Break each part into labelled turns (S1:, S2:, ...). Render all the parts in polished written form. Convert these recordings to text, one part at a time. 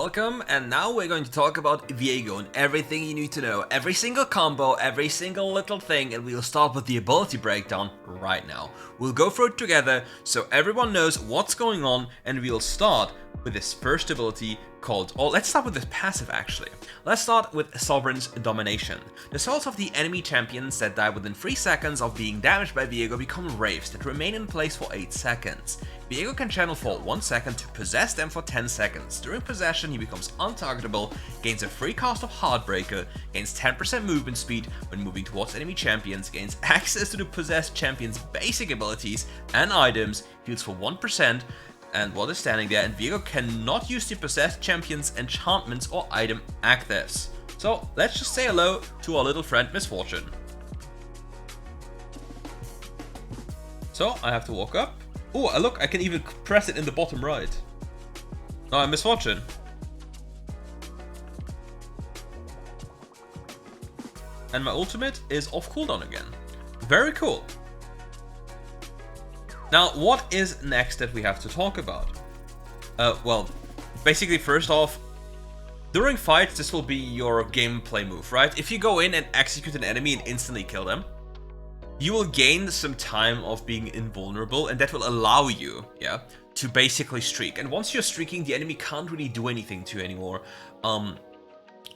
S1: welcome, and now we're going to talk about Viego and everything you need to know, every single combo, every single little thing, and we'll start with the ability breakdown right now. We'll go through it together so everyone knows what's going on, and we'll start with this first ability called, let's start with this passive actually. Let's start with Sovereign's Domination. The souls of the enemy champions that die within 3 seconds of being damaged by Viego become wraiths that remain in place for 8 seconds. Viego can channel for 1 second to possess them for 10 seconds. During possession, he becomes untargetable, gains a free cast of Heartbreaker, gains 10% movement speed when moving towards enemy champions, gains access to the possessed champion's basic abilities and items, heals for 1%, and while they're standing there, and Viego cannot use the possessed champion's enchantments or item actives. So let's just say hello to our little friend Misfortune. So I have to walk up. Oh, look, I can even press it in the bottom right. Oh, I'm Misfortune. And my ultimate is off cooldown again. Very cool. Now, what is next that we have to talk about? Well, basically, first off, during fights, this will be your gameplay move, right? If you go in and execute an enemy and instantly kill them, you will gain some time of being invulnerable, and that will allow you, to basically streak. And once you're streaking, the enemy can't really do anything to you anymore,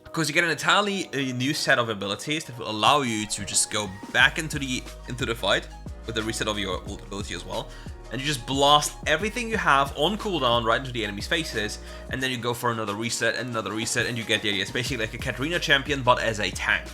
S1: because you get an entirely new set of abilities that will allow you to just go back into the fight with the reset of your ult ability as well, and you just blast everything you have on cooldown right into the enemy's faces, and then you go for another reset, and you get the idea. It's basically like a Katarina champion, but as a tank.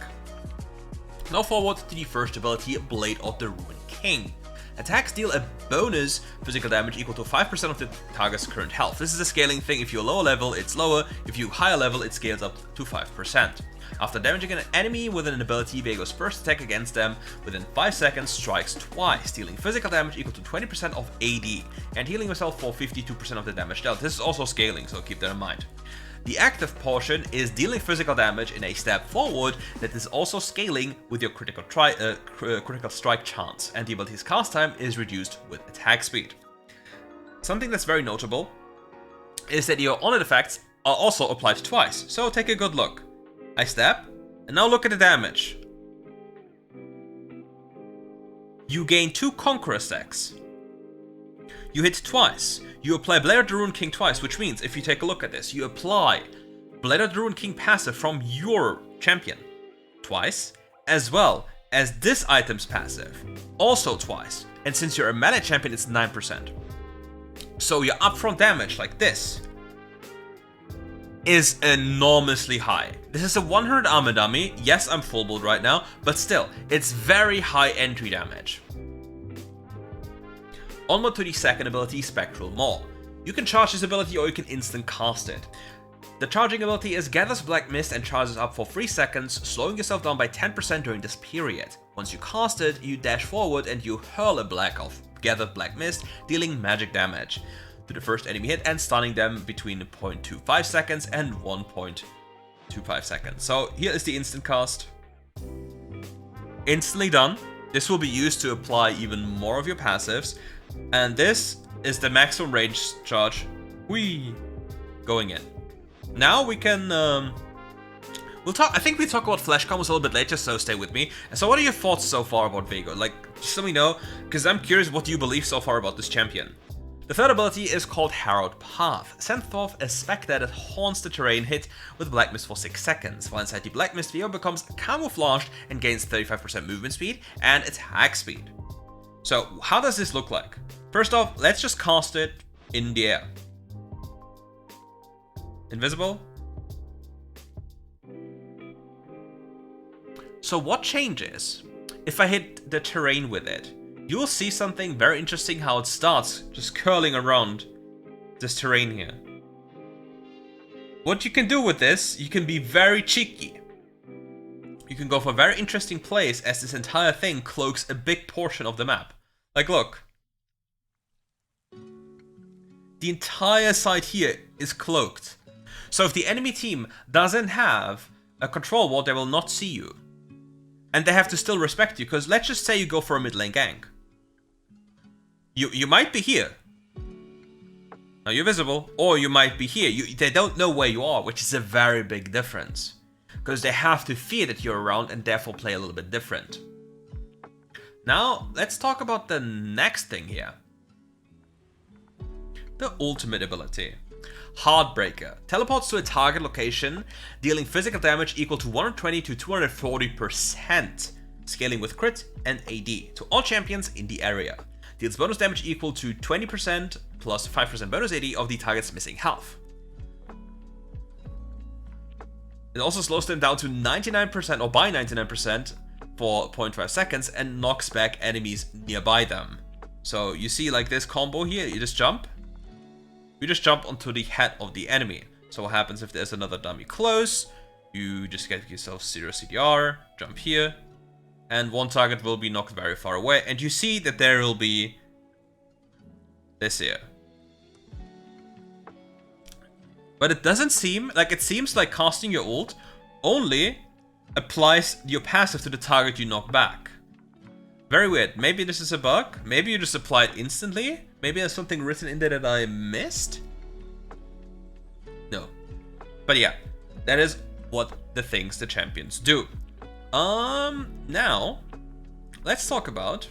S1: Now forward to the first ability, Blade of the Ruined King. Attacks deal a bonus physical damage equal to 5% of the target's current health. This is a scaling thing. If you're lower level, it's lower. If you're higher level, it scales up to 5%. After damaging an enemy with an ability, Viego's first attack against them within 5 seconds strikes twice, dealing physical damage equal to 20% of AD, and healing yourself for 52% of the damage dealt. This is also scaling, so keep that in mind. The active portion is dealing physical damage in a step forward that is also scaling with your critical strike chance, and the ability's cast time is reduced with attack speed. Something that's very notable is that your honored effects are also applied twice, so take a good look. I step, and now look at the damage. You gain 2 Conqueror stacks. You hit twice. You apply Blade of the Ruined King twice, which means, if you take a look at this, you apply Blade of the Ruined King passive from your champion twice, as well as this item's passive, also twice. And since you're a melee champion, it's 9%. So your upfront damage, like this, is enormously high. This is a 100 armor dummy. Yes, I'm full build right now, but still, it's very high entry damage. Onward to the second ability, Spectral Maw. You can charge this ability or you can instant cast it. The charging ability is Gathers Black Mist and charges up for 3 seconds, slowing yourself down by 10% during this period. Once you cast it, you dash forward and you hurl a black of Gathered Black Mist, dealing magic damage to the first enemy hit and stunning them between 0.25 seconds and 1.25 seconds. So here is the instant cast. Instantly done. This will be used to apply even more of your passives. And this is the maximum range charge. Going in. Now we can we'll talk. I think we talk about flash combos a little bit later, so stay with me. And so what are your thoughts so far about Viego? Like, just let me know, because I'm curious what you believe so far about this champion. The third ability is called Harrowed Path. Send forth a spectre that haunts the terrain hit with Black Mist for 6 seconds. While inside the Black Mist, Viego becomes camouflaged and gains 35% movement speed and attack speed. So how does this look like? First off, let's just cast it in the air. Invisible. So what changes if I hit the terrain with it? You will see something very interesting, how it starts just curling around this terrain here. What you can do with this, you can be very cheeky. You can go for a very interesting place, as this entire thing cloaks a big portion of the map. Like, look. The entire side here is cloaked. So if the enemy team doesn't have a control wall, they will not see you. And they have to still respect you, because let's just say you go for a mid lane gank. You might be here. Now you're visible, or you might be here. They don't know where you are, which is a very big difference. Because they have to fear that you're around and therefore play a little bit different. Now, let's talk about the next thing here. The ultimate ability. Heartbreaker. Teleports to a target location, dealing physical damage equal to 120 to 240%, scaling with crit and AD to all champions in the area. Deals bonus damage equal to 20% plus 5% bonus AD of the target's missing health. It also slows them down to 99% or by 99% for 0.5 seconds and knocks back enemies nearby them. So you see like this combo here, you just jump. You just jump onto the head of the enemy. So what happens if there's another dummy close? You just get yourself 0 CDR, jump here, and one target will be knocked very far away. And you see that there will be this here. But it doesn't seem like, it seems like casting your ult only applies your passive to the target you knock back. Very weird. Maybe this is a bug. Maybe you just apply it instantly. Maybe there's something written in there that I missed. No. But yeah, that is what the things the champions do. Now, let's talk about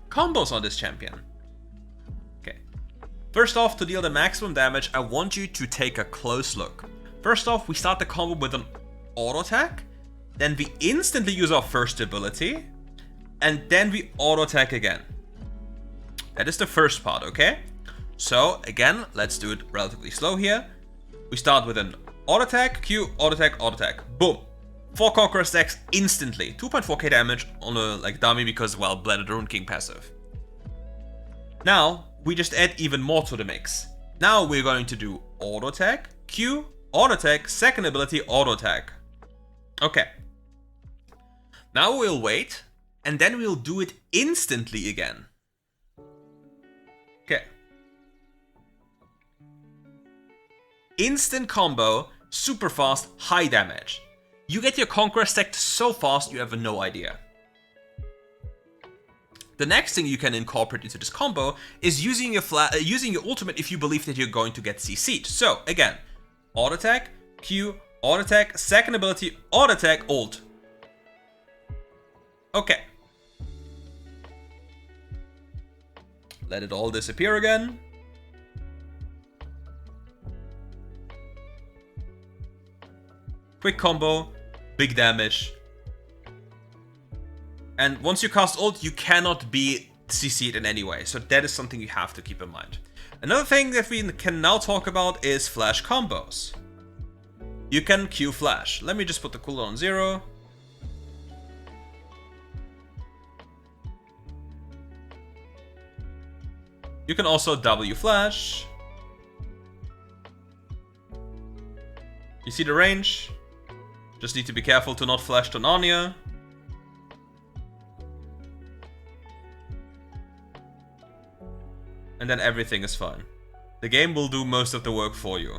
S1: combos on this champion. Okay. First off, to deal the maximum damage, I want you to take a close look. First off, we start the combo with an auto attack. Then we instantly use our first ability. And then we auto attack again. That is the first part, okay? So, again, let's do it relatively slow here. We start with an auto attack, Q, auto attack, auto attack. Boom. 4 Conqueror stacks instantly. 2.4k damage on a dummy because, well, Blade the Rune King passive. Now, we just add even more to the mix. Now we're going to do auto attack, Q, auto attack, second ability, auto attack. Okay. Now we'll wait, and then we'll do it instantly again. Okay. Instant combo, super fast, high damage. You get your Conqueror stacked so fast you have no idea. The next thing you can incorporate into this combo is using your ultimate if you believe that you're going to get CC'd. So again, auto attack, Q, auto attack, second ability, auto attack, ult. Okay. Let it all disappear again. Quick combo, big damage. And once you cast ult, you cannot be CC'd in any way. So that is something you have to keep in mind. Another thing that we can now talk about is flash combos. You can Q flash. Let me just put the cooldown on 0. You can also W flash. You see the range? Just need to be careful to not flash to Narnia. And then everything is fine. The game will do most of the work for you.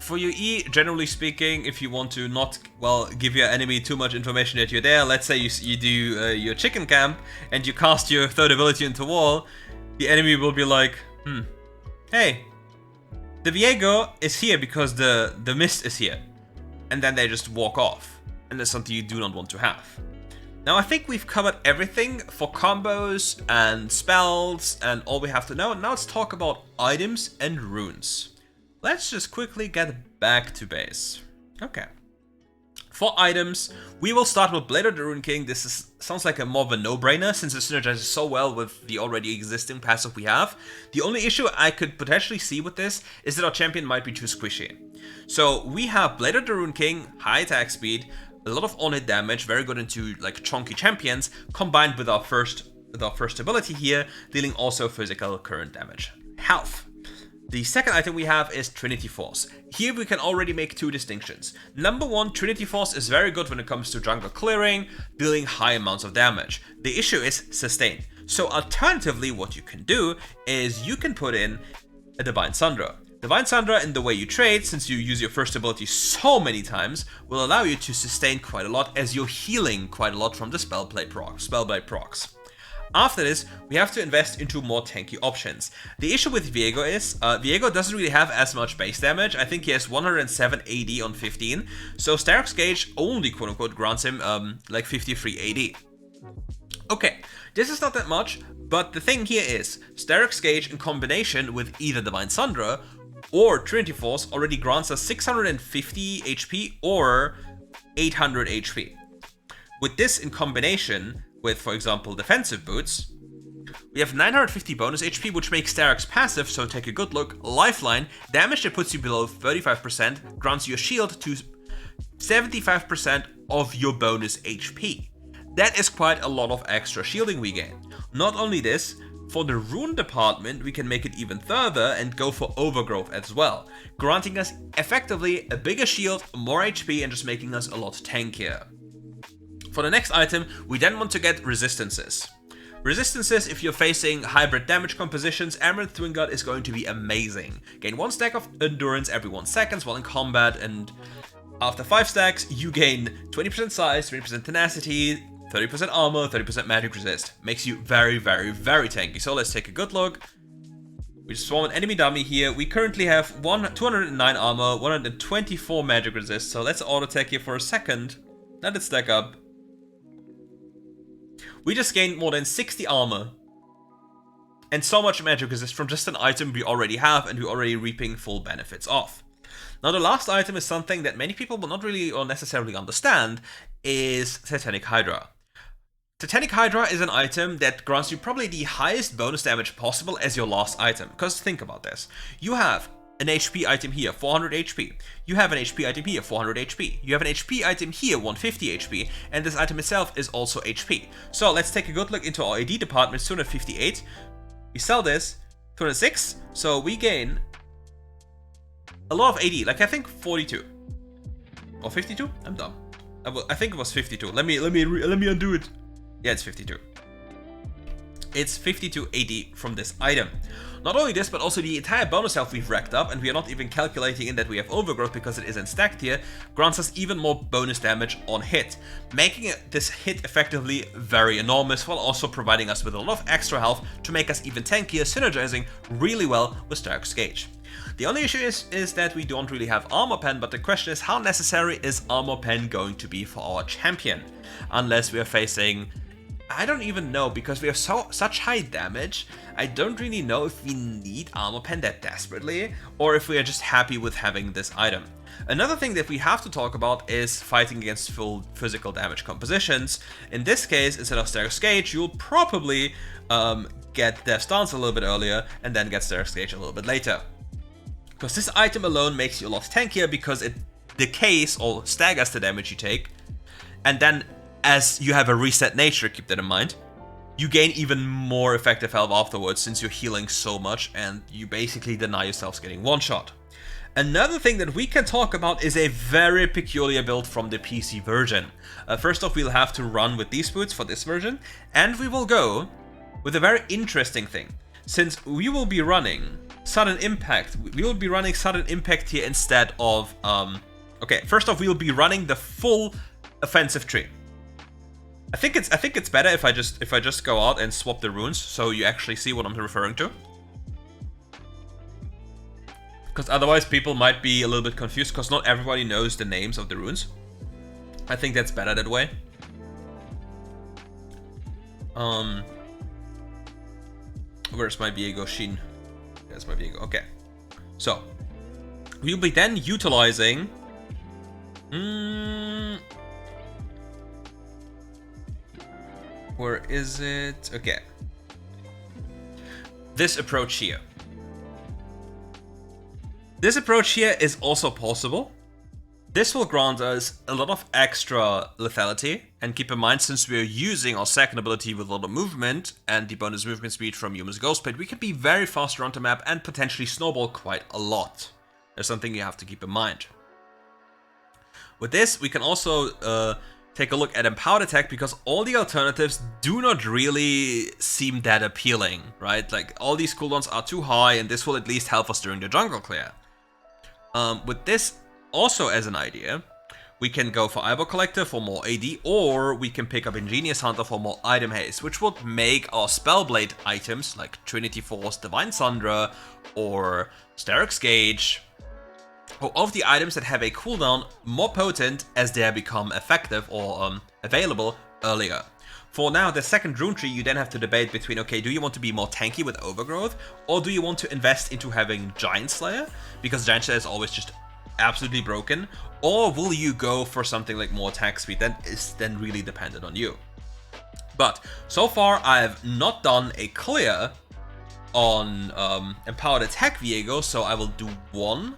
S1: For your E, generally speaking, if you want to not, well, give your enemy too much information that you're there, let's say you do your chicken camp and you cast your third ability into wall, the enemy will be like, hey, the Viego is here because the mist is here. And then they just walk off. And that's something you do not want to have. Now I think we've covered everything for combos and spells and all we have to know. Now let's talk about items and runes. Let's just quickly get back to base. Okay. For items, we will start with Blade of the Rune King. This sounds like a more of a no-brainer since it synergizes so well with the already existing passive we have. The only issue I could potentially see with this is that our champion might be too squishy. So we have Blade of the Rune King, high attack speed, a lot of on-hit damage, very good into like chunky champions, combined with our first ability here, dealing also physical current damage. Health. The second item we have is Trinity Force. Here we can already make two distinctions. Number one, Trinity Force is very good when it comes to jungle clearing, dealing high amounts of damage. The issue is sustain. So alternatively, what you can do is you can put in a Divine Sundra. Divine Sundra, in the way you trade, since you use your first ability so many times, will allow you to sustain quite a lot as you're healing quite a lot from the Spellblade procs. After this, we have to invest into more tanky options. The issue with Viego is, Viego doesn't really have as much base damage. I think he has 107 AD on 15, so Starrick's Gauge only quote-unquote grants him like 53 AD. Okay, this is not that much, but the thing here is, Starrick's Gauge in combination with either Divine Sundra or Trinity Force already grants us 650 HP or 800 HP. With this in combination with, for example, defensive boots, we have 950 bonus HP, which makes Starrick's passive, so take a good look, Lifeline, damage that puts you below 35%, grants you a shield to 75% of your bonus HP. That is quite a lot of extra shielding we gain. Not only this, for the rune department, we can make it even further and go for Overgrowth as well, granting us effectively a bigger shield, more HP, and just making us a lot tankier. For the next item, we then want to get Resistances. Resistances, if you're facing hybrid damage compositions, Amaranth Twin Guard is going to be amazing. Gain 1 stack of endurance every 1 second while in combat, and after 5 stacks, you gain 20% size, 20% tenacity, 30% armor, 30% magic resist. Makes you very, very, very tanky. So let's take a good look. We just swarm an enemy dummy here. We currently have 209 armor, 124 magic resist. So let's auto attack here for a second. Let it stack up. We just gained more than 60 armor. And so much magic resist from just an item we already have and we're already reaping full benefits of. Now the last item is something that many people will not really or necessarily understand, is Titanic Hydra. Titanic Hydra is an item that grants you probably the highest bonus damage possible as your last item. Because think about this. You have an HP item here, 400 HP. You have an HP item here, 400 HP. You have an HP item here, 150 HP. And this item itself is also HP. So let's take a good look into our AD department, 258. We sell this, 206. So we gain a lot of AD, like I think 42. Or 52? I'm dumb. I think it was 52. Let me undo it. Yeah, it's 52. It's 52 AD from this item. Not only this, but also the entire bonus health we've racked up, and we are not even calculating in that we have Overgrowth because it isn't stacked here, grants us even more bonus damage on hit, making this hit effectively very enormous, while also providing us with a lot of extra health to make us even tankier, synergizing really well with Starrick's Gauge. The only issue is that we don't really have Armor Pen, but the question is, how necessary is Armor Pen going to be for our champion? Unless we are facing, I don't even know, because we have such high damage, I don't really know if we need Armor Pen that desperately, or if we are just happy with having this item. Another thing that we have to talk about is fighting against full physical damage compositions. In this case, instead of Starrick's Gauge, you'll probably get Death's Dance a little bit earlier, and then get Starrick's Gauge a little bit later. Because this item alone makes you a lot tankier because it decays or staggers the damage you take. And then, as you have a reset nature, keep that in mind, you gain even more effective health afterwards since you're healing so much and you basically deny yourselves getting one-shot. Another thing that we can talk about is a very peculiar build from the PC version. First off, we'll have to run with these boots for this version, and we will go with a very interesting thing. Since we will be running Sudden Impact, we will be running Sudden Impact here instead of, okay, first off, we will be running the full offensive tree. I think it's better if I just go out and swap the runes so you actually see what I'm referring to. Because otherwise people might be a little bit confused because not everybody knows the names of the runes. I think that's better that way. Where's my Viego Sheen? There's my Viego. Okay. So, we'll be then utilizing... Where is it? Okay. This approach here. This approach here is also possible. This will grant us a lot of extra lethality, and keep in mind, since we're using our second ability with a lot of movement and the bonus movement speed from Yuma's Ghostblade, we can be very fast around the map and potentially snowball quite a lot. There's something you have to keep in mind. With this, we can also take a look at Empowered Attack, because all the alternatives do not really seem that appealing, right? Like, all these cooldowns are too high, and this will at least help us during the jungle clear. With this also as an idea, We can go for Eyeball Collector for more AD, or we can pick up Ingenious Hunter for more item haste, which would make our Spellblade items like Trinity Force, Divine Sundra, or Sterix Gauge, or all of the items that have a cooldown more potent as they become effective or available earlier. For now, the second rune tree, you then have to debate between, okay, do you want to be more tanky with Overgrowth, or do you want to invest into having Giant Slayer, because Giant Slayer is always just absolutely broken, or will you go for something like more attack speed? That is then really dependent on you. But so far, I have not done a clear on Empowered Attack Viego, so I will do one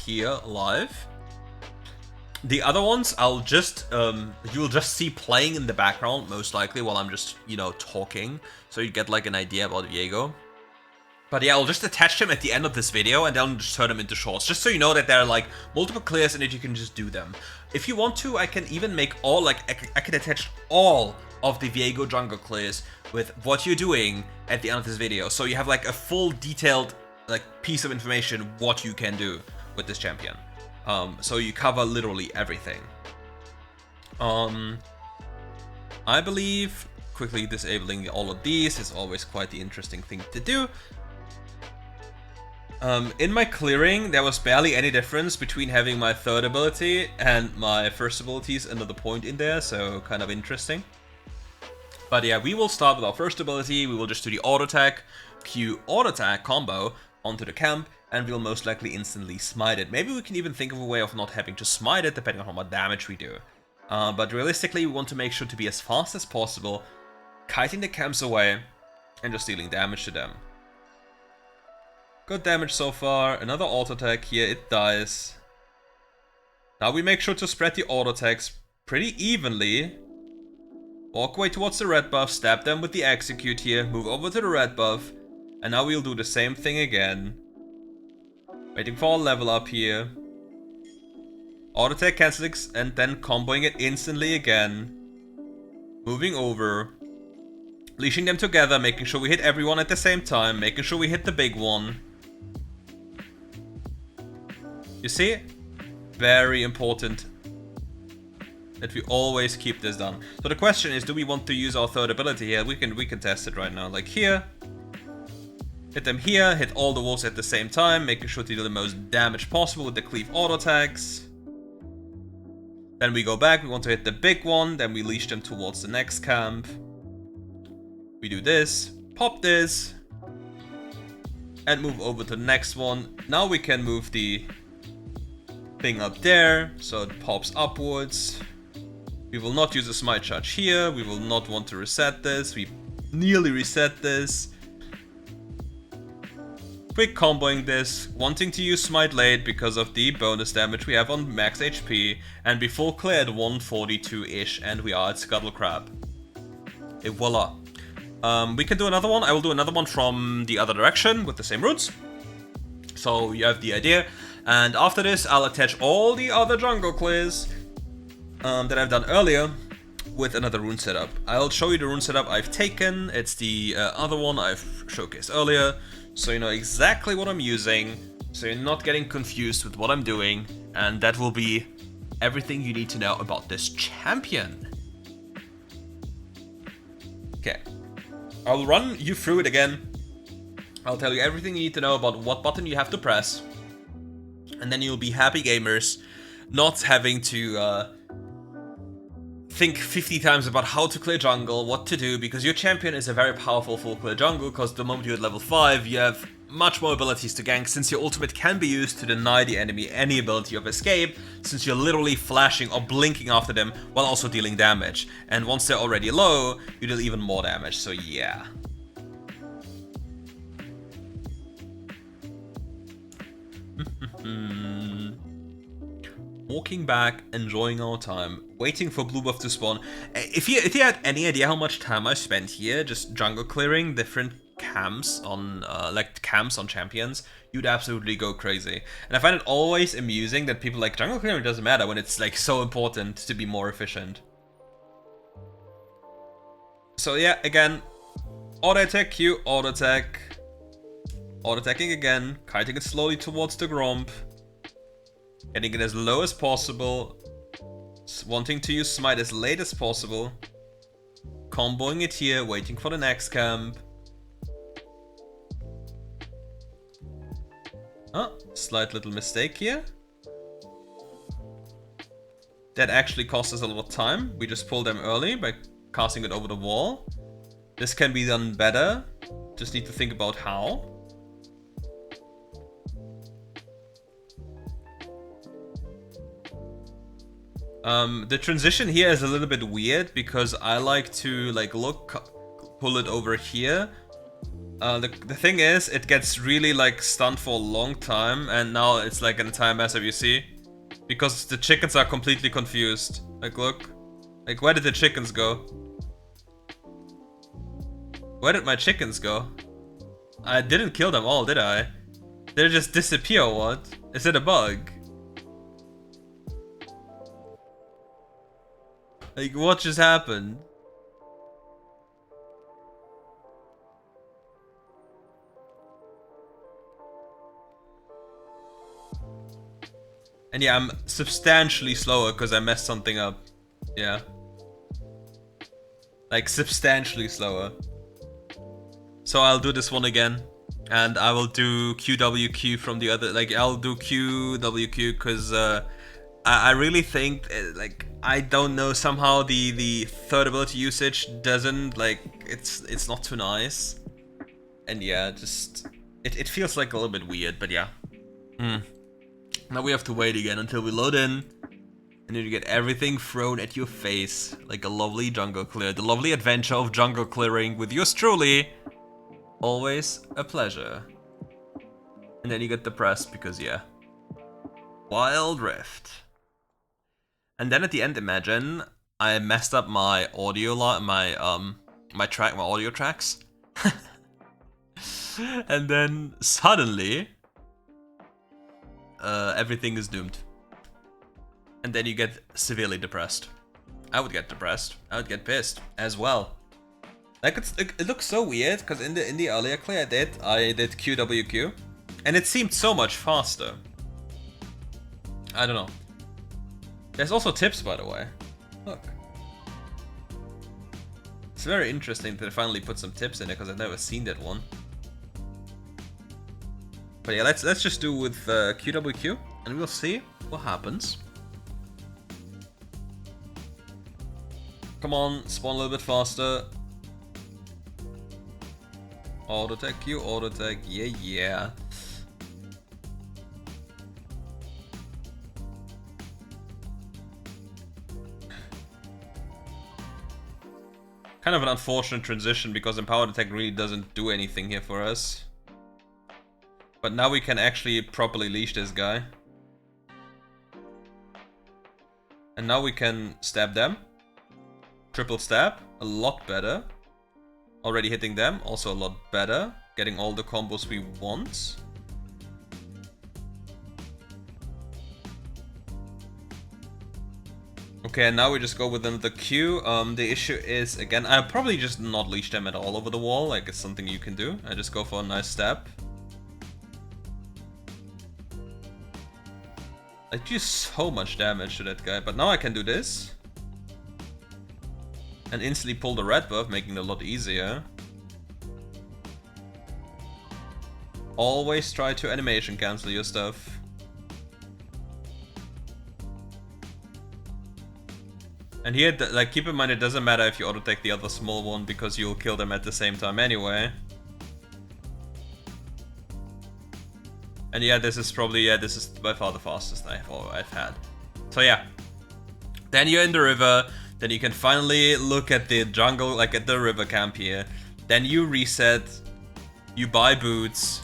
S1: here live. The other ones, I'll just, you'll just see playing in the background, most likely, while I'm just, you know, talking, so you get like an idea about Viego. But yeah, I'll just attach them at the end of this video, and then just turn them into shorts, just so you know that there are like multiple clears and that you can just do them. If you want to, I can even make all, like, I can attach all of the Viego jungle clears with what you're doing at the end of this video, so you have like a full detailed like piece of information what you can do with this champion. So you cover literally everything. I believe quickly disabling all of these is always quite the interesting thing to do. In my clearing, there was barely any difference between having my third ability and my first abilities another point in there, so kind of interesting. But yeah, we will start with our first ability. We will just do the auto attack, Q auto attack combo onto the camp, and we'll most likely instantly smite it. Maybe we can even think of a way of not having to smite it, depending on how much damage we do. But realistically, we want to make sure to be as fast as possible, kiting the camps away, and just dealing damage to them. Good damage so far. Another auto attack here, it dies. Now we make sure to spread the auto attacks pretty evenly. Walk away towards the red buff, stab them with the execute here, move over to the red buff, and now we'll do the same thing again. Waiting for a level up here. Auto attack cancelling and then comboing it instantly again. Moving over. Leashing them together, making sure we hit everyone at the same time, making sure we hit the big one. You see? Very important that we always keep this done. So the question is, do we want to use our third ability here? We can test it right now. Like here. Hit them here, hit all the wolves at the same time, making sure to do the most damage possible with the cleave auto attacks. Then we go back, we want to hit the big one, then we leash them towards the next camp. We do this, pop this, and move over to the next one. Now we can move the thing up there, so it pops upwards. We will not use a smite charge here, we will not want to reset this, we nearly reset this. Quick comboing this, wanting to use smite late because of the bonus damage we have on max HP, and be full clear at 142-ish, and we are at Scuttle Crab. Et voila. We can do another one. I will do another one from the other direction with the same roots. So you have the idea. And after this, I'll attach all the other jungle clears that I've done earlier with another rune setup. I'll show you the rune setup I've taken. It's the other one I've showcased earlier. So you know exactly what I'm using. So you're not getting confused with what I'm doing. And that will be everything you need to know about this champion. Okay. I'll run you through it again. I'll tell you everything you need to know about what button you have to press. And then you'll be happy gamers, not having to think 50 times about how to clear jungle, what to do, because your champion is a very powerful full clear jungle, because the moment you're at level 5, you have much more abilities to gank, since your ultimate can be used to deny the enemy any ability of escape, since you're literally flashing or blinking after them while also dealing damage. And once they're already low, you deal even more damage, so yeah. Walking back, enjoying our time, waiting for blue buff to spawn. If you had any idea how much time I spent here just jungle clearing different camps on camps on champions, you'd absolutely go crazy. And I find it always amusing that people like jungle clearing doesn't matter when it's like so important to be more efficient. So yeah, again, auto attack Q, auto attack, auto attacking again, kiting it slowly towards the Gromp. Getting it as low as possible. Wanting to use smite as late as possible. Comboing it here, waiting for the next camp. Oh, slight little mistake here. That actually cost us a lot of time. We just pulled them early by casting it over the wall. This can be done better. Just need to think about how. The transition here is a little bit weird because I like to pull it over here. The thing is, it gets really stunned for a long time, and now it's an entire mess, as you see, because the chickens are completely confused. Look, where did the chickens go? Where did my chickens go? I didn't kill them all, did I? Did they just disappear or what? Is it a bug? What just happened? And yeah, I'm substantially slower because I messed something up. Yeah. Substantially slower. So I'll do this one again. And I will do QWQ from the other... I'll do QWQ because... I really think, I don't know, somehow the third ability usage doesn't, it's not too nice. And yeah, just, it feels a little bit weird, but yeah. Now we have to wait again until we load in, and then you get everything thrown at your face, like a lovely jungle clear. The lovely adventure of jungle clearing with yours truly. Always a pleasure. And then you get depressed because, yeah. WildRift. And then at the end, imagine I messed up my audio my audio tracks. And then suddenly everything is doomed. And then you get severely depressed. I would get depressed. I would get pissed as well. It looks so weird because in the earlier play I did QWQ, and it seemed so much faster. I don't know. There's also tips, by the way. Look. It's very interesting that they finally put some tips in it because I've never seen that one. But yeah, let's just do with QWQ and we'll see what happens. Come on, spawn a little bit faster. Auto attack Q, auto attack, yeah. Kind of an unfortunate transition because empowered attack really doesn't do anything here for us. But now we can actually properly leash this guy. And now we can stab them. Triple stab, a lot better. Already hitting them, also a lot better. Getting all the combos we want. Okay, and now we just go with another Q. The issue is, again, I'll probably just not leash them at all over the wall, it's something you can do. I just go for a nice stab. I do so much damage to that guy, but now I can do this. And instantly pull the red buff, making it a lot easier. Always try to animation cancel your stuff. And here, keep in mind it doesn't matter if you auto-attack the other small one because you'll kill them at the same time anyway. And yeah, this is by far the fastest I've had. So yeah. Then you're in the river, then you can finally look at the jungle, at the river camp here. Then you reset, you buy boots,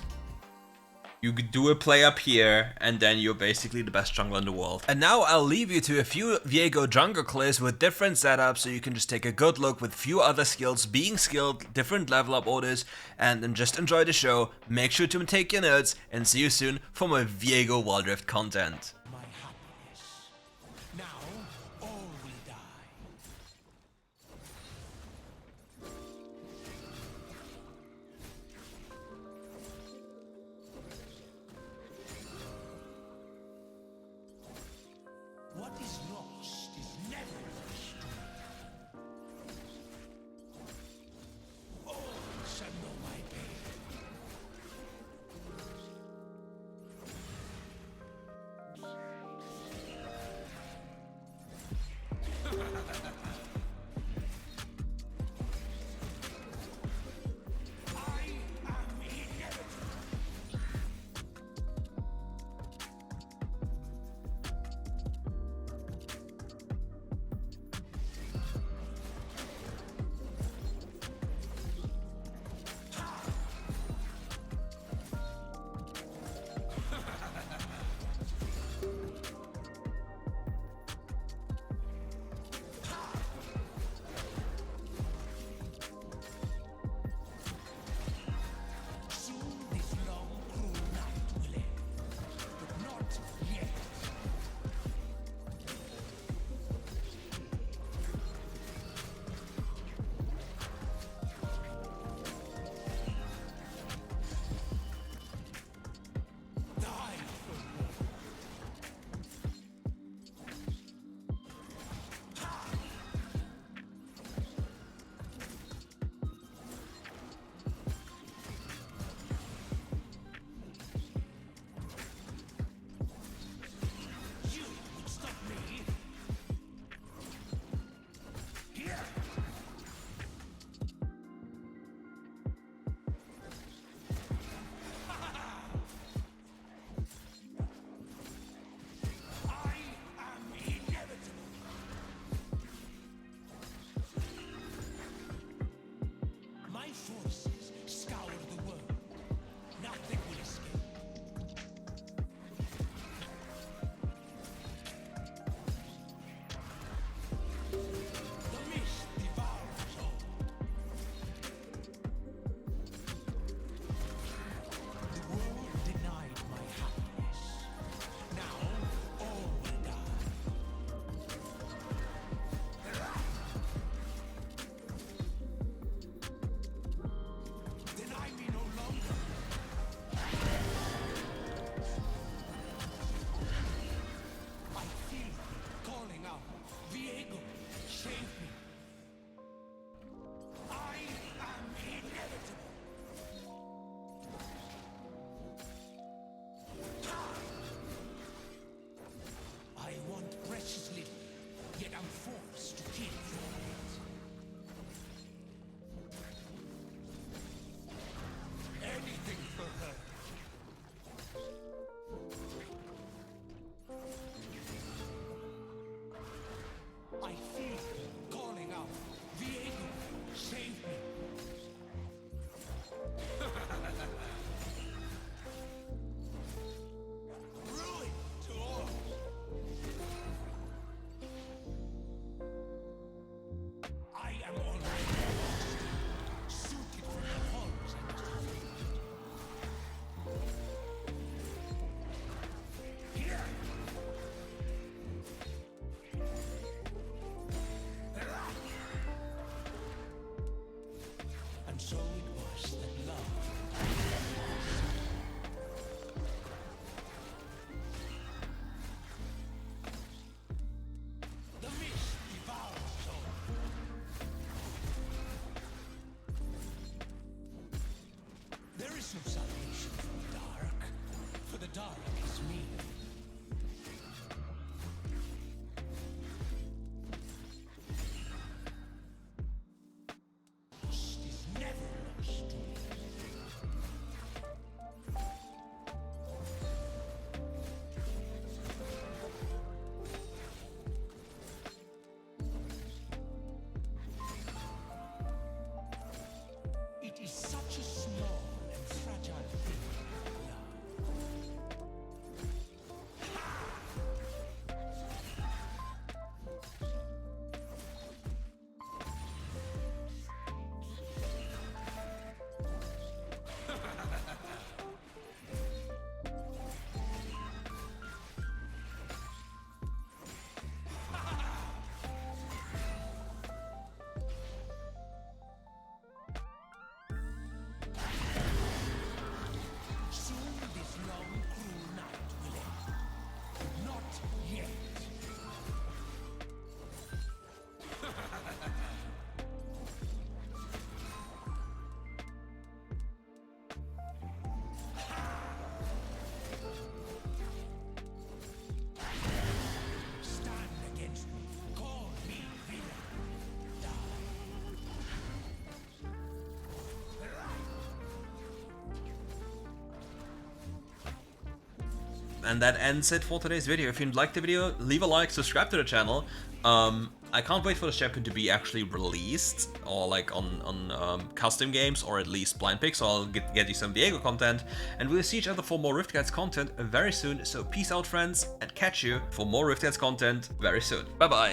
S1: you do a play up here, and then you're basically the best jungler in the world. And now I'll leave you to a few Viego jungle clears with different setups, so you can just take a good look with few other skills being skilled, different level up orders, and then just enjoy the show. Make sure to take your notes, and see you soon for more Viego WildRift content.
S2: What is lost is
S1: and that ends it for today's video. If you liked the video, leave a like, subscribe to the channel. I can't wait for this champion to be actually released, or like on custom games, or at least blind picks, so I'll get you some Viego content, and we'll see each other for more RiftGuides content very soon. So peace out, friends, and catch you for more RiftGuides content very soon. Bye bye.